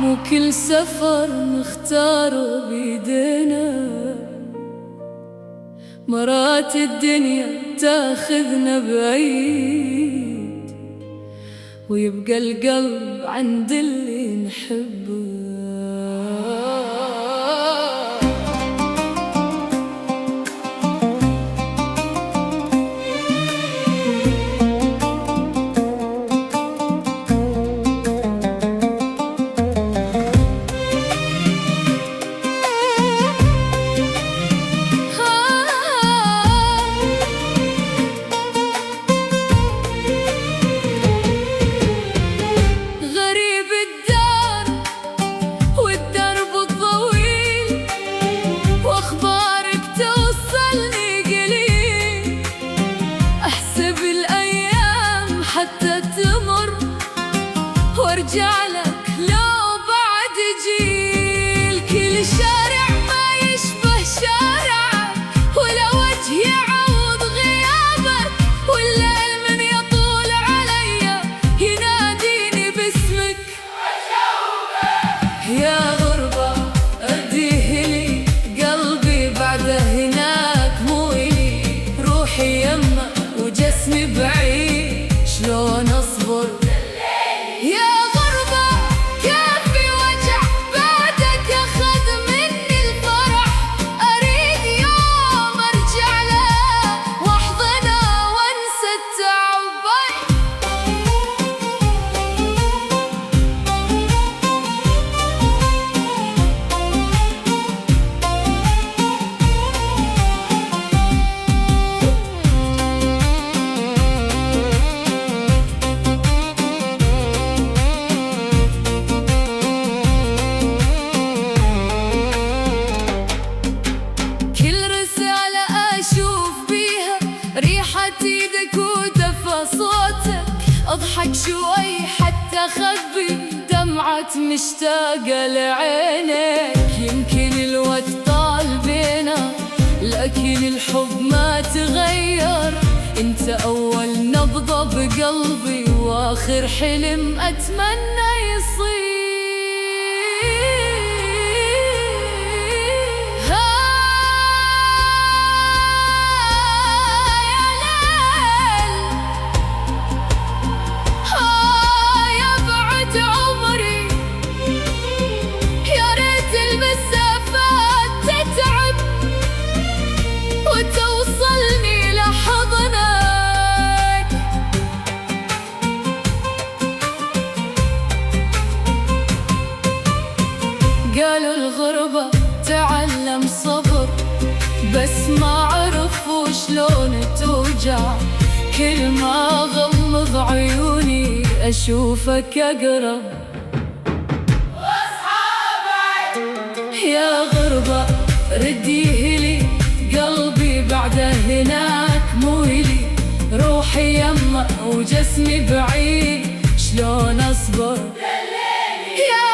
مو كل سفر نختاره بيدينا، مرات الدنيا تاخذنا بعيد ويبقى القلب عند اللي نحبه. حتى تمر وارجع لك لو بعد جيل، كل شارع ما يشبه شارعك، ولا وجه يعوض غيابك، والليل من يطول عليا يناديني باسمك. يا غربة اديه لي قلبي بعده هناك مو إلي، روحي يمك وجسمي بعيد شلون اصبر؟ يا غربة كافي وجع بعدك اخذ مني الفرح، اريد يوم ارجع له واحضنه وانسى التعب. ريحة ايدك ودفى صوتك، اضحك شوي حتى اخبي دمعة مشتاقة لعينك. يمكن الوقت طال بينا لكن الحب ما تغير، انت اول نبضة بقلبي واخر حلم اتمنى يصير. قالوا الغربة تعلم صبر، بس ما عرفوا شلون توجع، كل ما غمض عيوني أشوفك أقرب وأصحابك. يا غربة رديه لي قلبي بعده هناك مو إلي، روحي يمه وجسمي بعيد شلون أصبر؟ يا